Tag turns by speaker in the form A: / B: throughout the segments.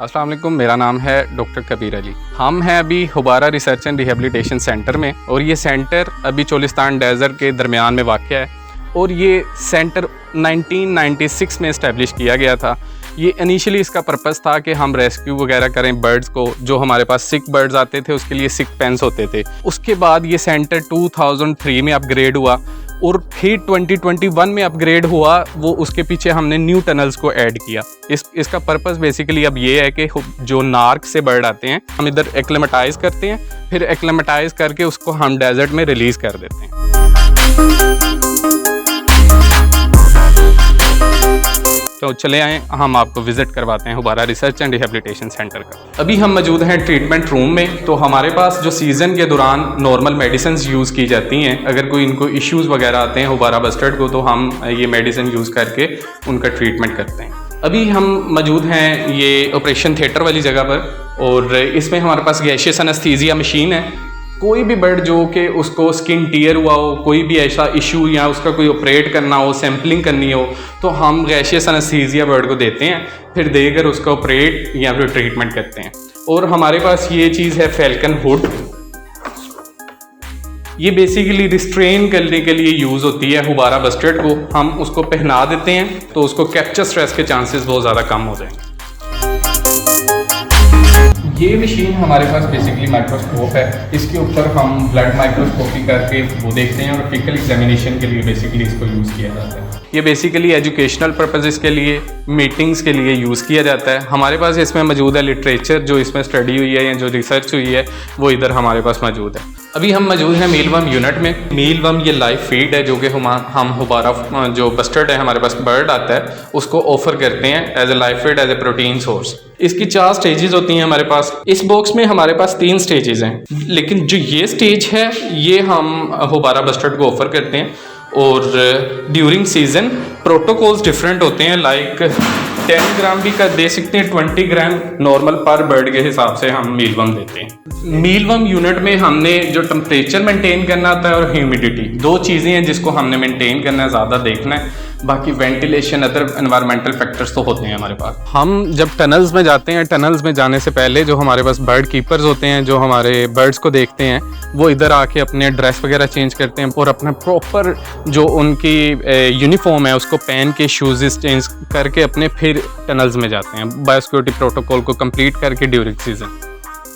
A: अस्सलाम वालेकुम, मेरा नाम है डॉक्टर कबीर अली। हम हैं अभी Houbara research and rehabilitation centre में, और ये सेंटर अभी चोलिस्तान डेजर्ट के दरमियान में वाक़ है। और ये सेंटर 1996 में इस्टेब्लिश किया गया था। ये इनिशियली इसका पर्पस था कि हम रेस्क्यू वगैरह करें बर्ड्स को, जो हमारे पास सिक बर्ड्स आते थे उसके लिए सिक पेंस होते थे। उसके बाद ये सेंटर 2003 में अपग्रेड हुआ और फिर 2021 में अपग्रेड हुआ। वो उसके पीछे हमने न्यू टनल्स को ऐड किया। इसका पर्पस बेसिकली अब ये है कि जो नार्क से बर्ड आते हैं हम इधर एक्लेमेटाइज करते हैं, फिर एक्लेमेटाइज करके उसको हम डेजर्ट में रिलीज़ कर देते हैं। तो चले आएँ, हम आपको विजिट करवाते हैं Houbara research and rehabilitation centre का। अभी हम मौजूद हैं ट्रीटमेंट रूम में। तो हमारे पास जो सीज़न के दौरान नॉर्मल मेडिसिन यूज़ की जाती हैं, अगर कोई इनको इश्यूज़ वगैरह आते हैं हुबारा बस्टर्ड को, तो हम ये मेडिसिन यूज़ करके उनका ट्रीटमेंट करते हैं। अभी हम मौजूद हैं ये ऑपरेशन थिएटर वाली जगह पर, और इसमें हमारे पास गैशियस एनेस्थीसिया मशीन है। कोई भी बर्ड जो कि उसको स्किन टीयर हुआ हो, कोई भी ऐसा इशू या उसका कोई ऑपरेट करना हो, सैम्पलिंग करनी हो, तो हम गैशियस एनेस्थीसिया बर्ड को देते हैं, फिर देकर उसका ऑपरेट या फिर ट्रीटमेंट करते हैं। और हमारे पास ये चीज़ है फैल्कन हुड। ये बेसिकली रिस्ट्रेन करने के लिए यूज़ होती है हुबारा बस्टर्ड को। हम उसको पहना देते हैं तो उसको कैप्चर स्ट्रेस के चांसेस बहुत ज़्यादा कम हो जाएंगे। ये मशीन हमारे पास बेसिकली माइक्रोस्कोप है। इसके ऊपर हम ब्लड माइक्रोस्कोपी करके वो देखते हैं, और फिजिकल एग्जामिनेशन के लिए बेसिकली इसको यूज़ किया जाता है। ये बेसिकली एजुकेशनल पर्पसेस के लिए, मीटिंग्स के लिए यूज़ किया जाता है। हमारे पास इसमें मौजूद है लिटरेचर, जो इसमें स्टडी हुई है या जो रिसर्च हुई है वो इधर हमारे पास मौजूद है। अभी हम मौजूद हैं मीलवर्म यूनिट में। मीलवर्म ये लाइव फीड है जो कि हम हुबारा जो बस्टर्ड है हमारे पास बर्ड आता है उसको ऑफर करते हैं as a live feed, as a protein source. इसकी 4 स्टेजेस होती हैं हमारे पास। इस बॉक्स में हमारे पास 3 स्टेजेस हैं, लेकिन जो ये स्टेज है ये हम हुबारा बस्टर्ड को ऑफर करते हैं। और ड्यूरिंग सीजन प्रोटोकॉल्स डिफरेंट होते हैं, लाइक 10 ग्राम भी कर दे सकते हैं, 20 ग्राम नॉर्मल पर बर्ड के हिसाब से हम मीलवर्म देते हैं। मीलवर्म यूनिट में हमने जो टेम्परेचर मेंटेन करना होता है और ह्यूमिडिटी, 2 चीज़ें हैं जिसको हमने मेंटेन करना है, ज़्यादा देखना है। बाकी वेंटिलेशन, अदर एनवायरमेंटल फैक्टर्स तो होते हैं हमारे पास। हम जब टनल्स में जाते हैं, टनल्स में जाने से पहले जो हमारे पास बर्ड कीपर्स होते हैं, जो हमारे बर्ड्स को देखते हैं, वो इधर आके अपने ड्रेस वगैरह चेंज करते हैं और अपना प्रॉपर जो उनकी यूनिफॉर्म है उसको पहन के शूज़ चेंज करके अपने फिर टनल्स में जाते हैं, बायोसिक्योरिटी प्रोटोकॉल को कंप्लीट करके ड्यूरिंग सीजन।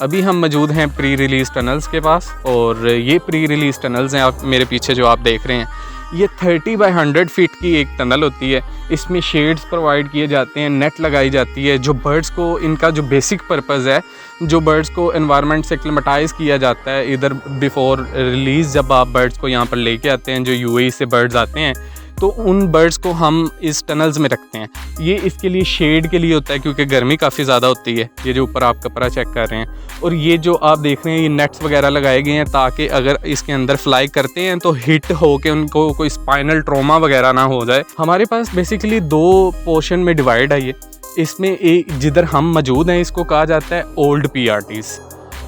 A: अभी हम मौजूद हैं प्री रिलीज़ टनल्स के पास, और ये प्री रिलीज़ टनल्स हैं आप मेरे पीछे जो आप देख रहे हैं। ये 30 बाय 100 फीट की एक टनल होती है। इसमें शेड्स प्रोवाइड किए जाते हैं, नेट लगाई जाती है, जो बर्ड्स को, इनका जो बेसिक पर्पज़ है, जो बर्ड्स को एनवायरनमेंट से एक्लेमेटाइज किया जाता है इधर बिफोर रिलीज़। जब आप बर्ड्स को यहाँ पर लेके आते हैं, जो यूएई से बर्ड्स आते हैं, तो उन बर्ड्स को हम इस टनल्स में रखते हैं। ये इसके लिए शेड के लिए होता है क्योंकि गर्मी काफ़ी ज़्यादा होती है। ये जो ऊपर आप कपड़ा चेक कर रहे हैं, और ये जो आप देख रहे हैं ये नेट्स वगैरह लगाए गए हैं ताकि अगर इसके अंदर फ्लाई करते हैं तो हिट हो के उनको कोई स्पाइनल ट्रॉमा वगैरह ना हो जाए। हमारे पास बेसिकली 2 पोर्शन में डिवाइड है ये। इसमें एक जिधर हम मौजूद हैं इसको कहा जाता है ओल्ड PRTs।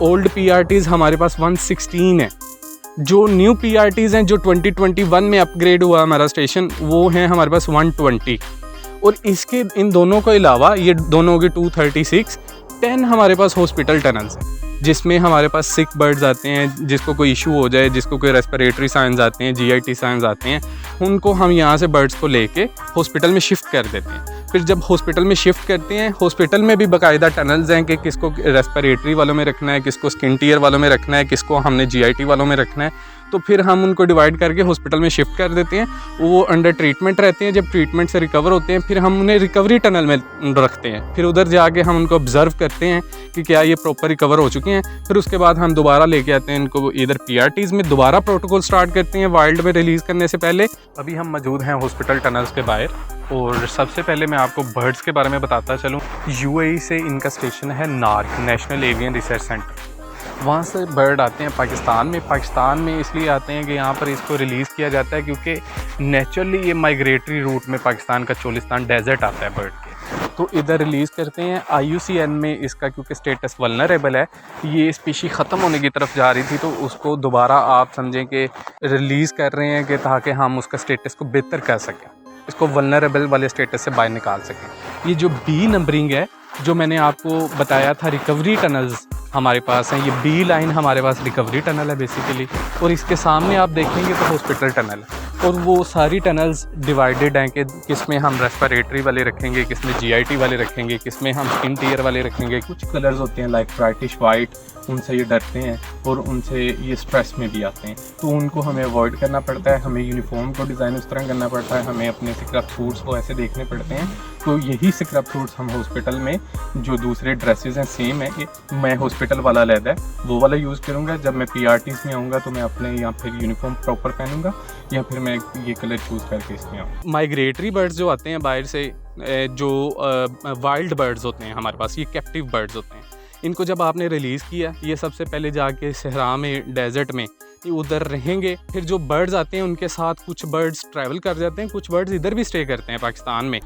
A: ओल्ड PRTs हमारे पास 116 है। जो न्यू PRTs हैं, जो 2021 में अपग्रेड हुआ हमारा स्टेशन, वो हैं हमारे पास 120। और इसके इन दोनों के अलावा ये दोनों होगी 236। 10 हमारे पास हॉस्पिटल टनल्स हैं जिसमें हमारे पास सिक बर्ड्स आते हैं, जिसको कोई इशू हो जाए, जिसको कोई रेस्पिरेटरी साइंस आते हैं, GIT साइंस आते हैं, उनको हम यहाँ से बर्ड्स को लेके हॉस्पिटल में शिफ्ट कर देते हैं। फिर जब हॉस्पिटल में शिफ्ट करते हैं, हॉस्पिटल में भी बाकायदा टनल्स हैं कि किसको रेस्पिरेटरी वालों में रखना है, किसको स्किन टीयर वालों में रखना है, किसको हमने GIT वालों में रखना है। तो फिर हम उनको डिवाइड करके हॉस्पिटल में शिफ्ट कर देते हैं। वो अंडर ट्रीटमेंट रहते हैं। जब ट्रीटमेंट से रिकवर होते हैं फिर हम उन्हें रिकवरी टनल में रखते हैं। फिर उधर जाके हम उनको ऑब्जर्व करते हैं कि क्या ये प्रॉपर रिकवर हो चुके हैं। फिर उसके बाद हम दोबारा लेके आते हैं इनको इधर PRTs में, दोबारा प्रोटोकॉल स्टार्ट करते हैं वाइल्ड में रिलीज़ करने से पहले। अभी हम मौजूद हैं हॉस्पिटल टनल्स के बाहर, और सबसे पहले मैं आपको बर्ड्स के बारे में बताता चलूँ। UAE से इनका स्टेशन है नार्क, नेशनल एवियन रिसर्च सेंटर। वहाँ से बर्ड आते हैं पाकिस्तान में। पाकिस्तान में इसलिए आते हैं कि यहाँ पर इसको रिलीज़ किया जाता है क्योंकि नेचुरली ये माइग्रेटरी रूट में पाकिस्तान का चोलिस्तान डेजर्ट आता है बर्ड के, तो इधर रिलीज़ करते हैं। IUCN में इसका क्योंकि स्टेटस वल्नरेबल है, ये स्पीशी ख़त्म होने की तरफ जा रही थी, तो उसको दोबारा आप समझें कि रिलीज़ कर रहे हैं कि ताकि हम उसका स्टेटस को बेहतर कर सकें, इसको वल्नरेबल वाले स्टेटस से बाहर निकाल सकें। ये जो B नंबरिंग है जो मैंने आपको बताया था रिकवरी टनल्स हमारे पास हैं, ये बी लाइन हमारे पास रिकवरी टनल है बेसिकली, और इसके सामने आप देखेंगे तो हॉस्पिटल टनल है। और वो सारी टनल्स डिवाइडेड हैं कि किस में हम रेस्पिरेटरी वाले रखेंगे, किस में जीआईटी वाले रखेंगे, किस में हम स्किन टीयर वाले रखेंगे। कुछ कलर्स होते हैं लाइक ब्राइटिश वाइट, उनसे ये डरते हैं और उनसे ये स्ट्रेस में भी आते हैं, तो उनको हमें अवॉइड करना पड़ता है। हमें यूनिफॉर्म को डिज़ाइन उस तरह करना पड़ता है, हमें अपने स्क्रब सूट्स को ऐसे देखने पड़ते हैं। तो यही स्क्रब सूट्स हम हॉस्पिटल में जो दूसरे ड्रेसेस हैं सेम है, मैं हॉस्पिटल वाला अलग है वो वाला यूज़ करूँगा। जब मैं पीआरटीज़ में आऊँगा तो मैं अपने या फिर यूनिफॉर्म प्रॉपर पहनूँगा, या फिर मैं ये कलर चूज़ करके इसमें आऊँ। माइग्रेटरी बर्ड्स जो आते हैं बाहर से, जो वाइल्ड बर्ड्स होते हैं हमारे पास, ये कैप्टिव बर्ड्स होते हैं। इनको जब आपने रिलीज़ किया, ये सबसे पहले जाके सहरा में, डेजर्ट में ये उधर रहेंगे। फिर जो बर्ड्स आते हैं उनके साथ कुछ बर्ड्स ट्रैवल कर जाते हैं, कुछ बर्ड्स इधर भी स्टे करते हैं पाकिस्तान में।